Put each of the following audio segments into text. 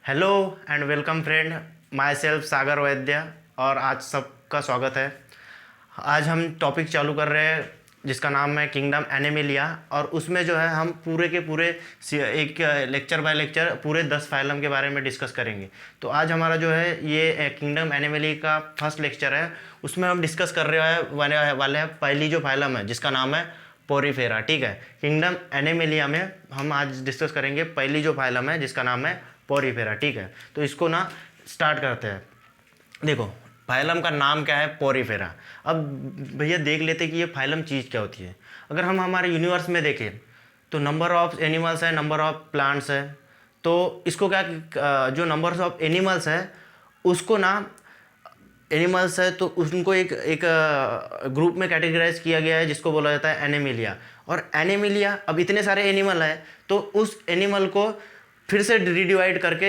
Hello and welcome friend, myself Sagar Vaidya. और आज सबका स्वागत है। आज हम टॉपिक चालू कर रहे हैं जिसका नाम है किंगडम एनिमलिया। और उसमें जो है हम पूरे के पूरे एक लेक्चर बाय लेक्चर पूरे 10 फाइलम के बारे में डिस्कस करेंगे। तो आज हमारा जो है ये किंगडम एनिमली का फर्स्ट लेक्चर है। उसमें हम डिस्कस कर रहे हैं वाले हैं पहली जो फाइलम है जिसका नाम है पोरीफेरा। ठीक है, किंगडम एनिमलिया में हम आज डिस्कस करेंगे पहली जो फाइलम है जिसका नाम है पोरीफेरा। ठीक है, तो इसको ना स्टार्ट करते हैं। देखो फाइलम का नाम क्या है, पोरीफेरा। अब भैया देख लेते कि ये फाइलम चीज़ क्या होती है। अगर हम हमारे यूनिवर्स में देखें तो नंबर ऑफ एनिमल्स है, नंबर ऑफ प्लांट्स है। तो इसको क्या जो नंबर्स ऑफ एनिमल्स है उसको ना एनिमल्स है तो उनको एक एक ग्रुप में कैटेगराइज किया गया है जिसको बोला जाता है एनिमलिया। और एनिमलिया, अब इतने सारे एनिमल है तो उस एनिमल को फिर से रिडिवाइड करके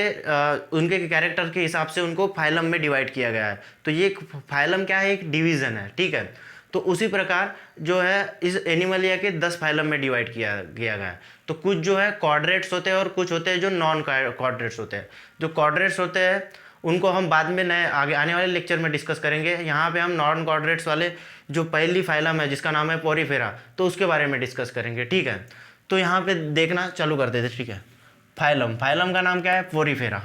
उनके कैरेक्टर के हिसाब से उनको फाइलम में डिवाइड किया गया है। तो ये फाइलम क्या है, एक डिवीज़न है। ठीक है, तो उसी प्रकार जो है इस एनिमलिया के 10 फाइलम में डिवाइड किया गया है। तो कुछ जो है कॉर्डरेट्स होते हैं और कुछ होते हैं जो नॉन कॉर्डरेट्स होते हैं। जो कॉर्डरेट्स होते हैं उनको हम बाद में नए आगे आने वाले लेक्चर में डिस्कस करेंगे। यहाँ पे हम नॉन कॉर्डरेट्स वाले जो पहली फाइलम है जिसका नाम है पोरीफेरा, तो उसके बारे में डिस्कस करेंगे। ठीक है, तो यहाँ पे देखना चालू कर देते। ठीक है, फाइलम का नाम क्या है, पोरीफेरा।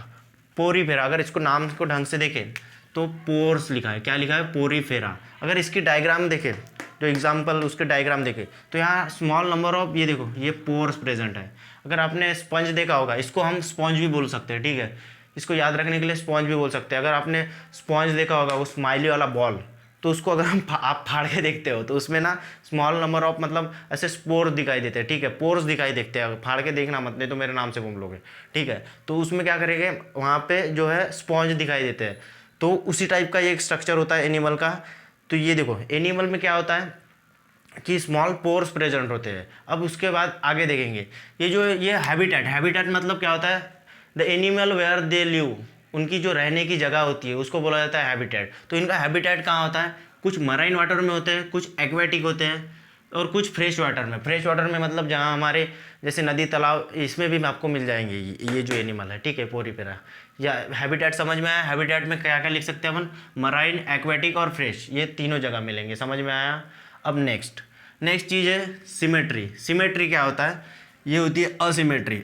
पोरीफेरा, अगर इसको नाम को ढंग से देखें तो पोर्स लिखा है। क्या लिखा है, पोरीफेरा। अगर इसकी डायग्राम देखें, जो एग्जाम्पल उसके डायग्राम देखें तो यहाँ स्मॉल नंबर ऑफ, ये देखो ये पोर्स प्रेजेंट है। अगर आपने स्पंज देखा होगा, इसको हम स्पंज भी बोल सकते हैं। ठीक है, इसको याद रखने के लिए स्पंज भी बोल सकते हैं। अगर आपने स्पंज देखा होगा वो स्माइली वाला बॉल, तो उसको अगर आप फाड़ के देखते हो तो उसमें ना स्मॉल नंबर ऑफ मतलब ऐसे स्पोर दिखाई देते हैं। ठीक है, पोर्स दिखाई देखते हैं। फाड़ के देखना मत, नहीं तो मेरे नाम से घूम लोगे। ठीक है, तो उसमें क्या करेंगे, वहाँ पे जो है स्पॉन्ज दिखाई देते हैं। तो उसी टाइप का ये एक स्ट्रक्चर होता है एनिमल का। तो ये देखो एनिमल में क्या होता है कि स्मॉल पोर्स प्रेजेंट होते हैं। अब उसके बाद आगे देखेंगे ये हैबिटेट मतलब क्या होता है, the animal where they live, उनकी जो रहने की जगह होती है उसको बोला जाता है हैबिटेट। तो इनका हैबिटेट कहाँ होता है, कुछ मराइन वाटर में होते हैं, कुछ एक्वेटिक होते हैं और कुछ फ्रेश वाटर में। फ्रेश वाटर में मतलब जहाँ हमारे जैसे नदी तालाब, इसमें भी आपको मिल जाएंगे ये जो एनिमल है। ठीक है, पोरीफेरा या हैबिटेट समझ में आया। हैबिटेट में क्या क्या लिख सकते हैं अपन, मराइन, एक्वेटिक और फ्रेश, ये तीनों जगह मिलेंगे। समझ में आया। अब नेक्स्ट चीज़ है सिमेट्री। सिमेट्री क्या होता है, ये होती है असिमेट्री।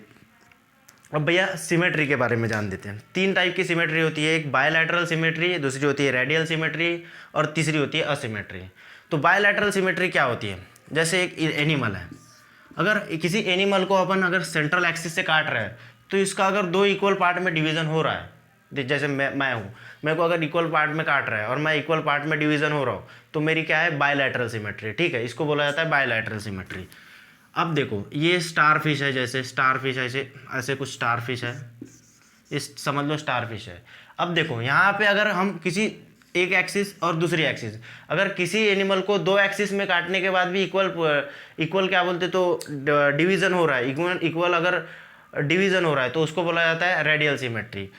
अब भैया सिमेट्री के बारे में जान देते हैं। 3 टाइप की सिमेट्री होती है, एक बायलैटरल सिमेट्री, दूसरी होती है रेडियल सिमेट्री और तीसरी होती है असिमेट्री। तो बायलैटरल सिमेट्री क्या होती है, जैसे एक एनिमल है, अगर किसी एनिमल को अपन अगर सेंट्रल एक्सिस से काट रहे हैं तो इसका अगर 2 इक्वल पार्ट में डिवीज़न हो रहा है, जैसे मैं हूँ, मेरे को अगर इक्वल पार्ट में काट रहा है और मैं इक्वल पार्ट में डिवीज़न हो रहा हूँ, तो मेरी क्या है, बायलैटरल सिमेट्री। ठीक है, इसको बोला जाता है बायलैटरल सिमेट्री। अब देखो ये स्टार फिश है, जैसे स्टार फिश ऐसे ऐसे कुछ स्टार फिश है, इस समझ लो स्टार फिश है। अब देखो यहाँ पे अगर हम किसी एक एक्सिस और दूसरी एक्सिस, अगर किसी एनिमल को 2 एक्सिस में काटने के बाद भी इक्वल क्या बोलते, तो डिवीज़न हो रहा है, इक्वल अगर डिवीज़न हो रहा है तो उसको बोला जाता है रेडियल सिमेट्री।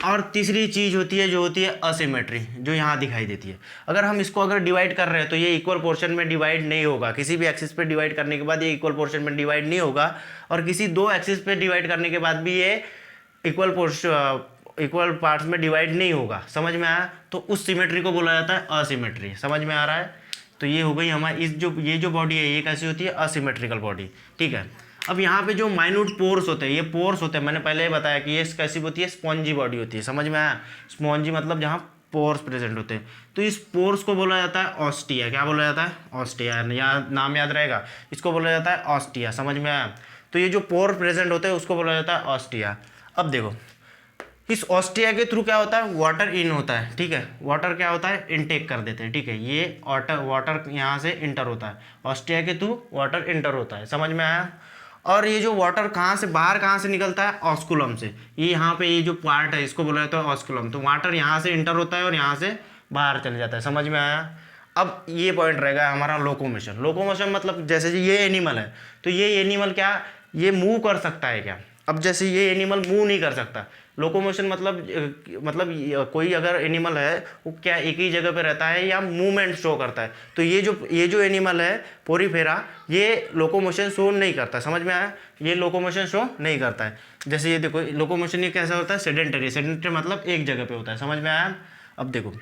और तीसरी चीज़ होती है जो होती है असिमेट्री, जो यहाँ दिखाई देती है। अगर हम इसको अगर डिवाइड कर रहे हैं तो ये इक्वल पोर्शन में डिवाइड नहीं होगा, किसी भी एक्सिस पे डिवाइड करने के बाद ये इक्वल पोर्शन में डिवाइड नहीं होगा। और किसी 2 एक्सिस पे डिवाइड करने के बाद भी ये इक्वल पार्ट्स में डिवाइड नहीं होगा। समझ में आया। तो उस सिमेट्री को बोला जाता है असिमेट्री। समझ में आ रहा है। तो ये हो गई हमारी ये जो बॉडी है ये कैसी होती है, असिमेट्रिकल बॉडी। ठीक है, अब यहाँ पे जो माइन्यूट पोर्स होते हैं, ये पोर्स होते हैं, मैंने पहले ही बताया कि ये कैसी होती है, स्पॉन्जी बॉडी होती है। समझ में आया। स्पॉन्जी मतलब जहाँ पोर्स प्रेजेंट होते हैं। तो इस पोर्स को बोला जाता है ऑस्टिया। क्या बोला जाता है, ऑस्टिया। या नाम याद रहेगा, इसको बोला जाता है ऑस्टिया। समझ में आया। तो ये जो पोर प्रेजेंट होते हैं उसको बोला जाता है ऑस्टिया। अब देखो इस ऑस्टिया के थ्रू क्या होता है, वाटर इन होता है। ठीक है, वाटर क्या होता है, इनटेक कर देते हैं। ठीक है, ये वाटर यहाँ से इंटर होता है, ऑस्टिया के थ्रू वाटर इंटर होता है। समझ में आया। और ये जो वाटर कहाँ से निकलता है, ऑस्कुलम से। ये यहाँ पे ये जो पार्ट है इसको बोला जाता है ऑस्कुलम। तो वाटर यहाँ से इंटर होता है और यहाँ से बाहर चले जाता है। समझ में आया। अब ये पॉइंट रहेगा हमारा लोकोमोशन। लोकोमोशन मतलब जैसे ये एनिमल है तो ये एनिमल क्या, ये मूव कर सकता है क्या, अब जैसे ये एनिमल मूव नहीं कर सकता, लोकोमोशन कोई अगर एनिमल है वो क्या एक ही जगह पे रहता है या मूवमेंट शो करता है, तो ये जो एनिमल है पोरीफेरा, ये लोकोमोशन शो नहीं करता। समझ में आया? ये लोकोमोशन शो नहीं करता है। जैसे ये देखो लोकोमोशन ये कैसा होता है, सेडेंटरी मतलब एक जगह पे होता है। समझ में आया? अब देखो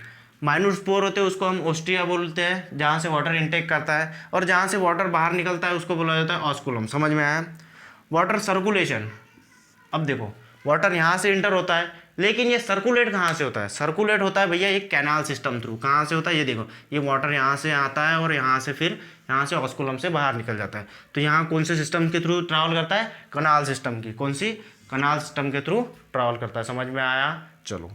माइन्यूट स्पोर होते हैं, उसको हम ओस्ट्रिया बोलते हैं, जहाँ से वाटर इनटेक करता है, और जहाँ से वाटर बाहर निकलता है उसको बोला जाता है ऑस्कुलम। समझ में आया? वाटर सर्कुलेशन, अब देखो वाटर यहाँ से इंटर होता है, लेकिन ये सर्कुलेट कहाँ से होता है? सर्कुलेट होता है भैया एक कैनाल सिस्टम थ्रू। कहाँ से होता है? ये देखो, ये वाटर यहाँ से आता है और यहाँ से फिर यहाँ से ऑस्कुलम से बाहर निकल जाता है। तो यहाँ कौन से सिस्टम के थ्रू ट्रैवल करता है? कनाल सिस्टम की। कौन सी? कनाल सिस्टम के थ्रू ट्रैवल करता है। समझ में आया? चलो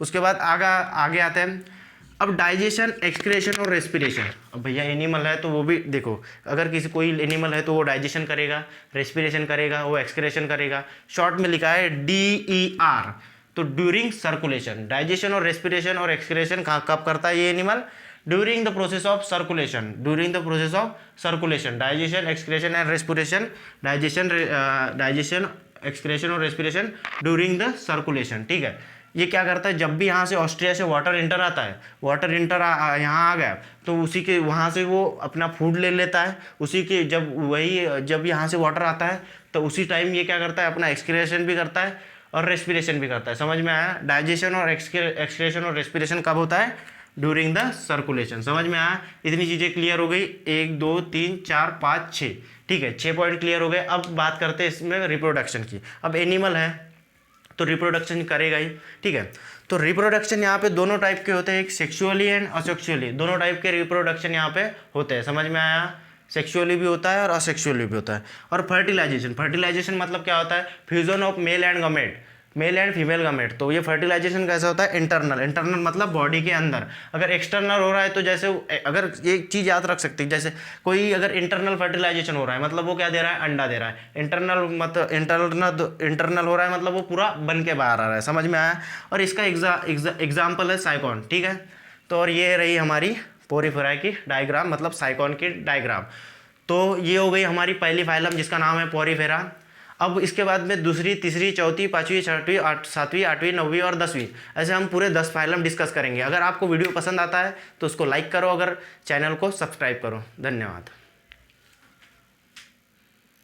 उसके बाद आगे आते हैं। अब डाइजेशन, एक्सक्रीशन और रेस्पिरेशन। अब भैया एनिमल है तो वो भी देखो, अगर कोई एनिमल है तो वो डाइजेशन करेगा, रेस्पिरेशन करेगा, वो एक्सक्रीशन करेगा। शॉर्ट में लिखा है DER। तो ड्यूरिंग सर्कुलेशन, डाइजेशन और रेस्पिरेशन और एक्सक्रीशन कब करता है ये animal? During the process of circulation. During the process of circulation, digestion, excretion and respiration. Digestion, excretion और रेस्पिरेशन ड्यूरिंग द सर्कुलेशन। ठीक है, ये क्या करता है? जब भी यहाँ से ऑस्ट्रिया से वाटर इंटर आता है, वाटर इंटर यहाँ आ गया तो उसी के वहाँ से वो अपना फूड ले लेता है। उसी के जब यहाँ से वाटर आता है तो उसी टाइम ये क्या करता है? अपना एक्सक्रीशन भी करता है और रेस्पिरेशन भी करता है। समझ में आया? डाइजेशन और एक्सक्रीशन और रेस्पिरेशन कब होता है? During the circulation. समझ में आया? इतनी चीज़ें क्लियर हो गई, 1 2 3 4 5 6। ठीक है, 6 पॉइंट क्लियर हो गए। अब बात करते हैं इसमें रिप्रोडक्शन की। अब एनिमल है तो रिप्रोडक्शन करेगा ही। ठीक है, तो रिप्रोडक्शन यहाँ पे दोनों टाइप के होते हैं, एक सेक्सुअली एंड असेक्सुअली। दोनों टाइप के रिप्रोडक्शन यहाँ पे होते हैं। समझ में आया? सेक्सुअली भी होता है और असेक्सुअली भी होता है। और फर्टिलाइजेशन, फर्टिलाइजेशन मतलब क्या होता है? Fusion of male and gamete, male and female gamete. तो ये फर्टिलाइजेशन कैसा होता है? इंटरनल। इंटरनल मतलब बॉडी के अंदर। अगर एक्सटर्नल हो रहा है तो जैसे अगर एक चीज़ याद रख सकते हैं, जैसे कोई अगर इंटरनल फर्टिलाइजेशन हो रहा है मतलब वो क्या दे रहा है? अंडा दे रहा है। इंटरनल हो रहा है मतलब वो पूरा बन के बाहर आ रहा है। समझ में आया? और इसका एग्जाम्पल है साइकॉन। ठीक है, तो और ये रही हमारी पोरीफेरा की डायग्राम, मतलब साइकॉन की डायग्राम। तो ये हो गई हमारी पहली फाइलम जिसका नाम है पोरीफेरा। अब इसके बाद में दूसरी, तीसरी, चौथी, पाँचवीं, छठवीं, 7वीं, 8वीं, 9वीं और 10वीं, ऐसे हम पूरे 10 फाइलम डिस्कस करेंगे। अगर आपको वीडियो पसंद आता है तो उसको लाइक करो, अगर चैनल को सब्सक्राइब करो। धन्यवाद।